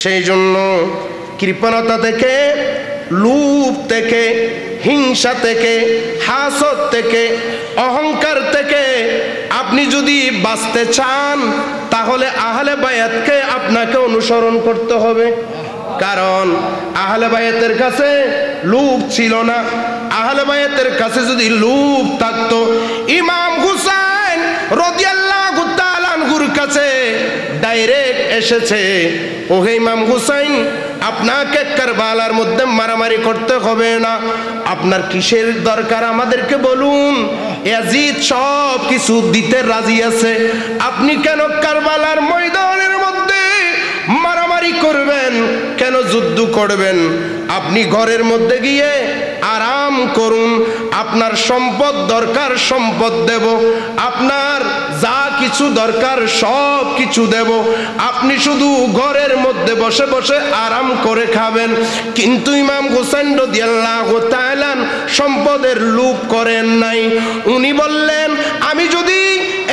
সেই জন্য কৃপণতা থেকে, লোভ থেকে, হিংসা থেকে, হাসদ থেকে, অহংকার থেকে আপনি যদি বাঁচতে চান তাহলে আহলে বায়াতকে আপনাকে অনুসরণ করতে হবে। কারণ আহলে বায়াতের কাছে লোভ ছিল না। আহলে বায়াতের কাছে যদি লোভ থাকতো, ইমাম হুসাইন রাদিয়াল্লাহু তাআলা আনহুর কাছে ডাইরেক্ট এসেছে, ওহে ইমাম হুসাইন, আপনাকে কারবালার মধ্যে মারামারি করতে হবে না, আপনার কিসের দরকার আমাদেরকে বলুন, ইয়াজিদ সব কিছু দিতে রাজি আছে, আপনি কেন কারবালার ময়দানের মধ্যে মারামারি করবেন, কেন যুদ্ধ করবেন? আপনি ঘরের মধ্যে গিয়ে আরাম করুন, আপনার সম্পদ দরকার সম্পদ দেব, আপনার যা কিছু দরকার সব কিছু দেব, আপনি শুধু ঘরের মধ্যে বসে বসে আরাম করে খাবেন। কিন্তু ইমাম হুসাইন রাদিয়াল্লাহু তাআলা সম্পদের লোভ করেন নাই। উনি বললেন, আমি যদি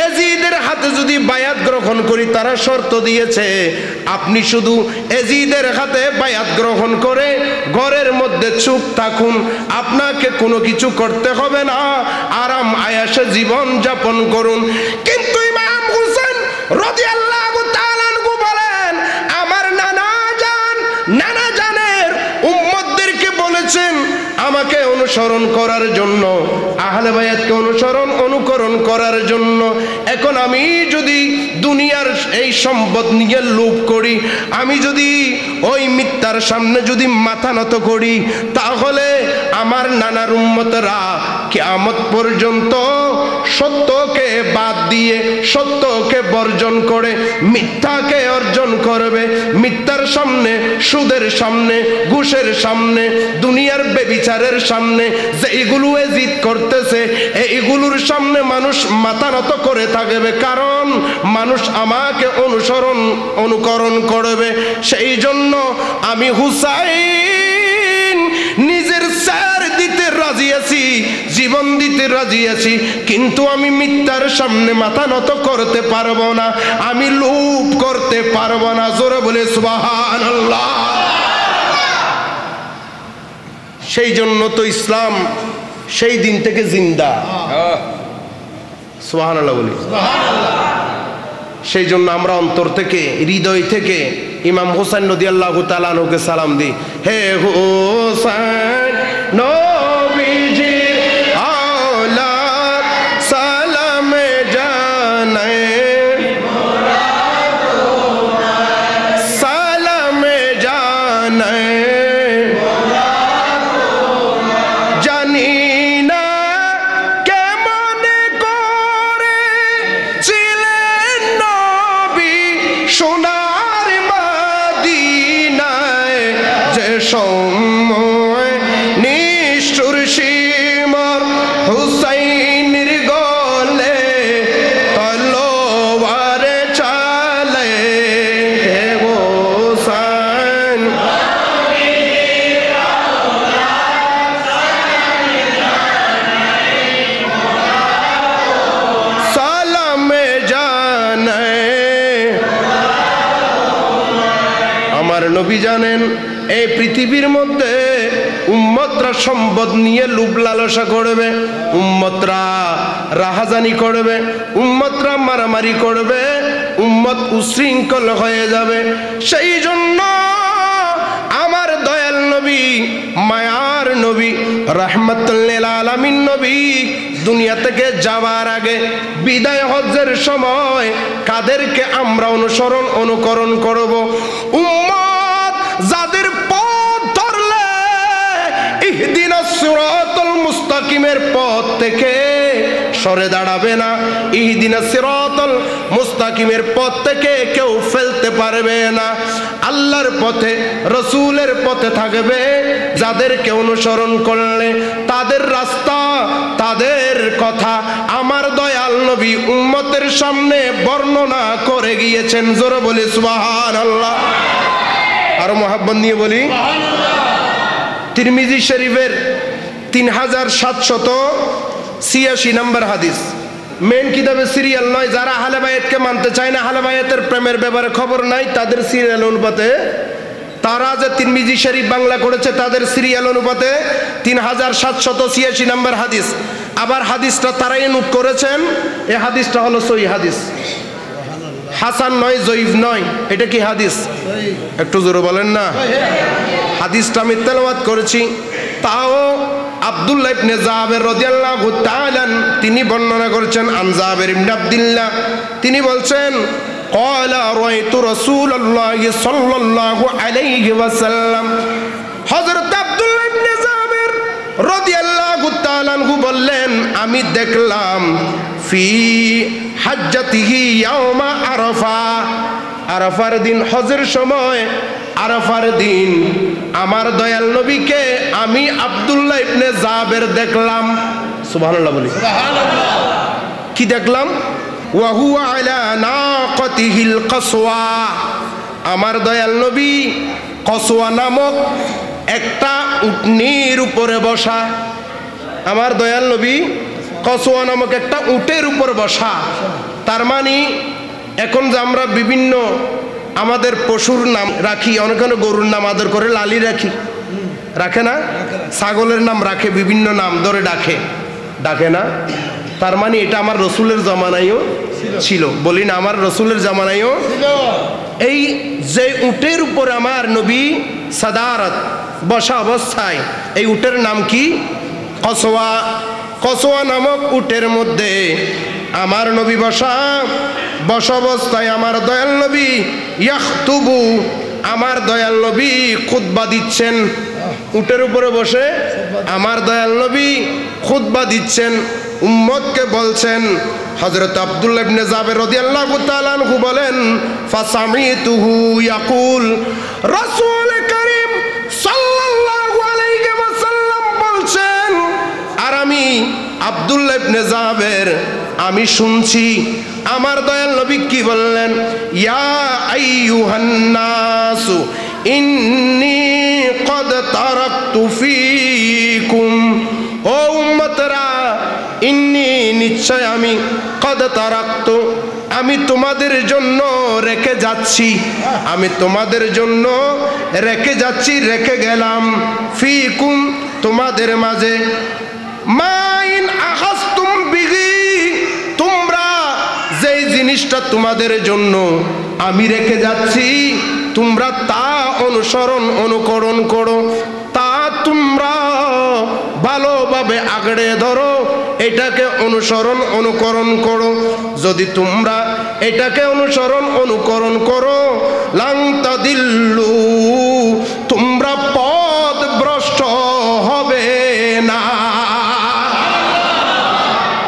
এজিদের হাতে যদি বায়াত গ্রহণ করি, তারা শর্ত দিয়েছে আপনি শুধু এজিদের হাতে বায়াত গ্রহণ করে ঘরের মধ্যে চুপ থাকুন, আপনাকে কোনো কিছু করতে হবে না, আরাম আয়াসে জীবন যাপন করুন। কিন্তু ইমাম হুসাইন রাদিয়াল্লাহু তাআলা আনহু বলেন, আমার নানা জানের উম্মতদেরকে বলেছেন আমাকে অনুসরণ করার জন্য, আহলে বায়াতকে অনুকরণ করার জন্য। এখন আমি যদি দুনিয়ার এই সম্পদ নিয়ে লোভ করি, আমি যদি ওই মিথ্যার সামনে যদি মাথা নত করি, তাহলে আমার নানার উম্মতরা কিয়ামত পর্যন্ত সত্যকে বাদ দিয়ে, সত্যকে বর্জন করে মিথ্যাকে অর্জন করবে। মিথ্যার সামনে, সুদের সামনে, ঘুষের সামনে, দুনিয়ার বেবিচারের সামনে যেইগুলো এজিদ করতেছে, এইগুলোর সামনে মানুষ মাথা নত করে থাকবে, কারণ মানুষ আমাকে অনুকরণ করবে। সেই জন্য আমি হুসাইন নিজের সার দিতে রাজি আছি, জীবন দিতে রাজি আছি, কিন্তু আমি মিথ্যার সামনে মাথা নত করতে পারবো না, আমি লোভ করতে পারবো না। জোরে বলে সুবহানাল্লাহ। সেই জন্য তো ইসলাম সেই দিন থেকে জিন্দা। সুবহানাল্লাহ বলি। সেই জন্য আমরা অন্তর থেকে, হৃদয় থেকে ইমাম হুসাইন রাদিয়াল্লাহু তাআলা আনহুকে সালাম দিই। হে হুসাইন নবীজির আওলাদ, সালামে জানাই, সালামে জানাই, জানি না কেমন করে ছিলেন নবী সোনার মদিনায়, যে সময় নিষ্ঠুর সীমার হুসাইনের গলে তলোয়ার চালে। হে হুসাইন সালামে জানাই। আমার নবী জানেন এই পৃথিবীর মধ্যে উম্মতরা সম্পদ নিয়ে লোভ লালসা করবে, উম্মতরা রাহাজানি করবে, উম্মতরা মারামারি করবে, উম্মত উশৃঙ্খল হয়ে যাবে। সেই জন্য আমার দয়াল নবী, মায়ার নবী, রাহমাতুল লিল আলামিন নবী দুনিয়া থেকে যাওয়ার আগে বিদায় হজ্জের সময় কাদেরকে আমরা অনুকরণ করব? উম্মত যাদের পথ ধরলে ইহদিনাস সিরাতাল মুস্তাকিমের পথ থেকে সরে দাঁড়াবে না, ইহদিনাস সিরাতাল মুস্তাকিমের পথ থেকে কেউ ফেলতে পারবে না। আল্লাহর পথে, রাসূলের পথে থাকবে, যাদেরকে অনুসরণ করলে তাদের রাস্তা, তাদের কথা আমার দয়াল নবী উম্মতের সামনে বর্ণনা করে গিয়েছেন। জোরে বলি সুবহানাল্লাহ। আর মোহাব্বত নিয়ে বলি, তিরমিজি শরীফের 3786 নম্বর হাদিস, মেন কিতাবে সিরিয়াল নয়। যারা আহলে বায়াতকে মানতে চায় না, আহলে বায়াতের প্রেমের ব্যাপারে খবর নাই, তাদের সিরিয়াল অনুপাতে তারা যে তিরমিজি শরীফ বাংলা করেছে তাদের সিরিয়াল অনুপাতে 3786 নম্বর হাদিস। আবার হাদিসটা তারাই নোট করেছেন, এই হাদিসটা হলো সহিহ হাদিস, হাসান নয়, জয়ীফ নয়। এটা কি হাদিস? একটু জোরে বলেন না। হাদিসটা আমি তেলাওয়াত করেছি। তাও আব্দুল্লাহ ইবনে জাবের রাদিয়াল্লাহু তাআলা তিনি বর্ণনা করেছেন, আন জাবের ইবনে আব্দুল্লাহ তিনি বলছেন, قال رأيت رسول الله صلى الله عليه وسلم। হযরত আব্দুল্লাহ ইবনে জাবের রাদিয়াল্লাহু তাআলা আনহু বললেন, আমি দেখলাম ফি হাজ্জাতিহি ইয়াউমা আরাফা, আরাফার দিন, হজের সময় আরাফার দিন আমার দয়াল নবীকে আমি আব্দুল্লাহ ইবনে জাবের দেখলাম। সুবহানাল্লাহ বলি, সুবহানাল্লাহ। কি দেখলাম? ওয়া হুয়া আলা নাকাতিহিল কাসওয়া, আমার দয়াল নবী কসওয়া নামক একটা উটনির উপরে বসা। আমার দয়াল নবী কসওয়া নামক একটা উটের উপর বসা। তার মানে এখন যে আমরা বিভিন্ন আমাদের পশুর নাম রাখি, অনেক গরুর নাম আদর করে লালি রাখি, রাখে না? ছাগলের নাম রাখে, বিভিন্ন নাম ধরে ডাকে না? তার মানে এটা আমার রসুলের জামানায়ও ছিল। বলি না, আমার রসুলের জামানায়ও এই যে উটের উপর আমার নবী সাদারত বসা অবস্থায়, এই উটের নাম কি? কসওয়া। কসওয়া নামক উটের মধ্যে আমার নবী বসা অবস্থায় আমার দয়াল নবী ইয়াখতুবু, আমার দয়াল নবী খুতবা দিচ্ছেন। উটের উপরে বসে আমার দয়াল নবী খুতবা দিচ্ছেন, উম্মতকে বলছেন। হযরত আব্দুল্লাহ ইবনে জাবের রাদিয়াল্লাহু তাআলা আনহু বলেন, ফাসামিতুহু ইয়াকুল, রাসূল করিম সাল্লাল্লাহু আলাইহি ওয়াসাল্লাম বলছেন, আর আমি আব্দুল্লাহ ইবনে জাবের আমি শুনছি আমার দয়াল নবী কি বললেন, ইয়া আইয়ুহান নাসু ইন্নী ক্বাদ তারাকতু ফীকুম, ও উম্মতরা, ইন্নী নিশ্চয় আমি, ক্বাদ তারাকতু আমি তোমাদের জন্য রেখে যাচ্ছি, আমি তোমাদের জন্য রেখে যাচ্ছি, রেখে গেলাম, ফীকুম তোমাদের মাঝে, মাইন আখাযতুম বিহি তোমরা যেই জিনিসটা তোমাদের জন্য আমি রেখে যাচ্ছি তোমরা তা অনুসরণ অনুকরণ করো, তা তোমরা ভালোভাবে আগড়ে ধরো, এটাকে অনুসরণ অনুকরণ করো। যদি তোমরা এটাকে অনুসরণ অনুকরণ করো, লাং তাদিল্লু তোমরা পথভ্রষ্ট হবে না।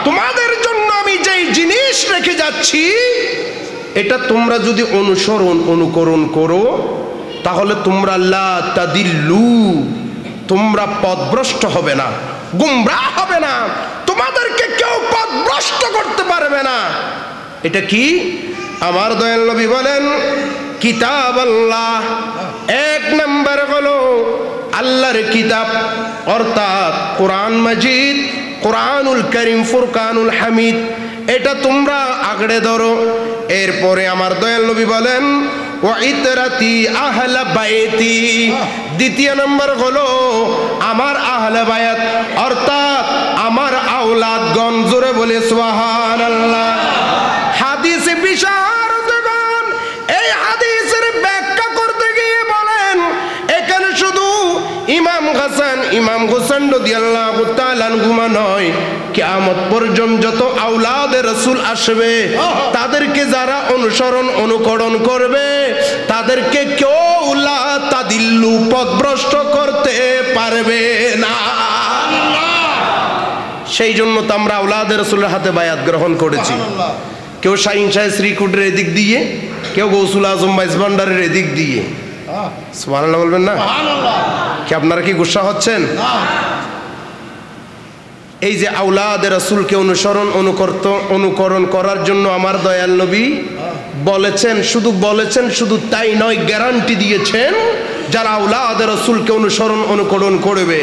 তোমাদের জন্য আমি যেই জিনিস রেখে যাচ্ছি এটা তোমরা যদি অনুসরণ অনুকরণ করো তাহলে তোমরা লা তাদিল্লু তোমরা পথভ্রষ্ট হবে না, গুমরাহ হবে না, তোমাদেরকে কেউ পথভ্রষ্ট করতে পারবে না। এটা কি? আমার দয়াল নবী বলেন, কিতাব আল্লাহ, এক নম্বর হলো আল্লাহর কিতাব, অর্থাৎ কোরআন মাজিদ, কোরআনুল কারীম, ফুরকানুল হামিদ, এটা তোমরা আগড়ে ধরো। এরপরে আমার দয়াল নবী বলেন, ওয়া ইতরাতি আহলা বাইতি, দ্বিতীয় নম্বর হলো আমার আহলে বায়াত, অর্থাৎ আমার আওলাদগণ। জোরে বলে সুবহানাল্লাহ। হাদিসে বিশারদগণ এই হাদিসের ব্যাখ্যা করতে গিয়ে বলেন, এখানে শুধু ইমাম হাসান, ইমাম হোসেন রাদিয়াল্লাহু তাআলা আনহুমা নয়, কিয়ামত পর্যন্ত যত আওলাদে রাসূল আসবে তাদেরকে যারা অনুসরণ অনুকরণ করবে তাদেরকে কেউ লা তাদিল্লু পথভ্রষ্ট করতে পারবে না। সেই জন্য তো আমরা আওলাদে রাসূলের হাতে বায়াত গ্রহণ করেছি। কেউ শাহিন শাহ শ্রীকুটের এদিক দিয়ে, কেউ গৌসুল আজম বাইস ভান্ডারের এদিক দিয়ে। সুবহানাল্লাহ বলবেন না? কি আপনারা কি গুসা হচ্ছেন? এই যে আওলাদে রাসূলকে অনুসরণ অনুকরণ করার জন্য আমার দয়াল নবী বলেছেন, শুধু বলেছেন শুধু তাই নয়, গ্যারান্টি দিয়েছেন, যারা আওলাদে রাসূলকে অনুসরণ অনুকরণ করবে,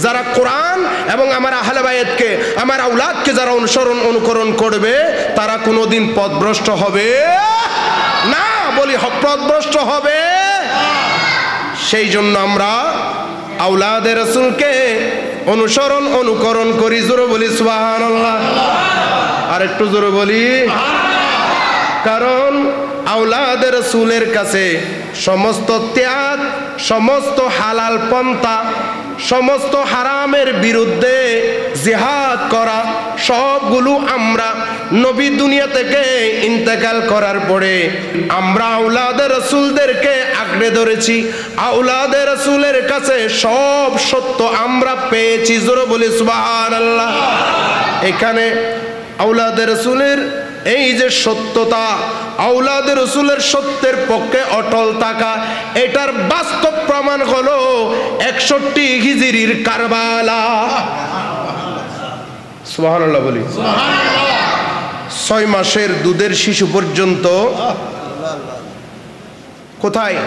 যারা কোরআন এবং আমার আহলে বায়াতকে, আমার আওলাদকে যারা অনুসরণ অনুকরণ করবে তারা কোনোদিন পথভ্রষ্ট হবে না। বলি পথভ্রষ্ট হবে। সেই জন্য আমরা আওলাদে রাসূলকে অনুকরণ করি। জোরে বলি সুবহানাল্লাহ। আর একটু জোরে বলি, কারণ আওলাদে রাসূলের কাছে সমস্ত ত্যাগ, সমস্ত হালাল পন্থা, সমস্ত হারামের বিরুদ্ধে জিহাদ করা, সবগুলো আমরা নবী দুনিয়া থেকে ইন্তেকাল করার পরে আমরা আওলাদে রাসূলদেরকে আঁকড়ে ধরেছি। আওলাদে রাসূলের কাছে সব সত্য আমরা পেয়েছি। জোরে বলি সুবহানাল্লাহ। এখানে আওলাদে রাসূলের এই যে সত্যতা, আওলাদে রাসূলের সত্যের পক্ষে অটল থাকা, এটার বাস্তব প্রমাণ হলো 61 হিজরির কারবালা। সুবহানাল্লাহ বলি। 6 মাসের দুধের শিশু পর্যন্ত কোথায়?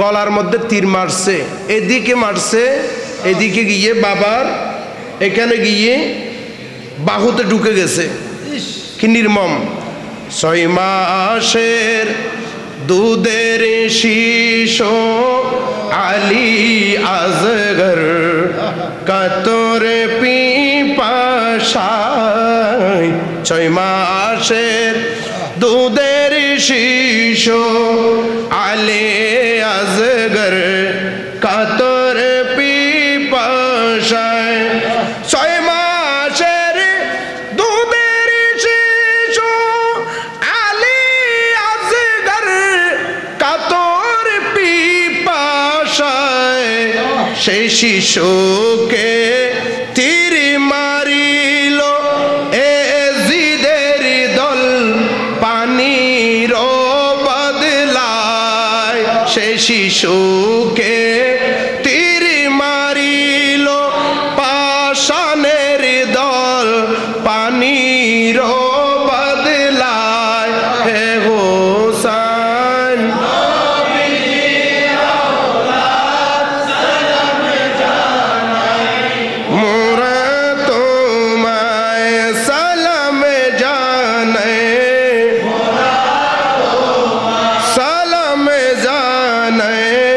গলার মধ্যে তীর মারছে, এদিকে মারছে, এদিকে গিয়ে বাবার এখানে গিয়ে বাহুতে ঢুকে গেছে। কি নির্মম! 6 মাসের দুধের শিশু আলী আজগর কাতর পিপাসায়। 6 মাসের দুধের শিশু আলী আজগর কাতর পিপাসায়। 6 মাসের দুধের শিশু আলী আজগর কাতর পিপাসায়। সেই শিশুকে তীর মারিল এজিদের দল পানির বদলায়। সেই শিশুকে তীর মারিল পাষাণের দল পানির বদলায়। হে হোসেন মোরা তোমায় সালাম জানাই, সালাম জানাই।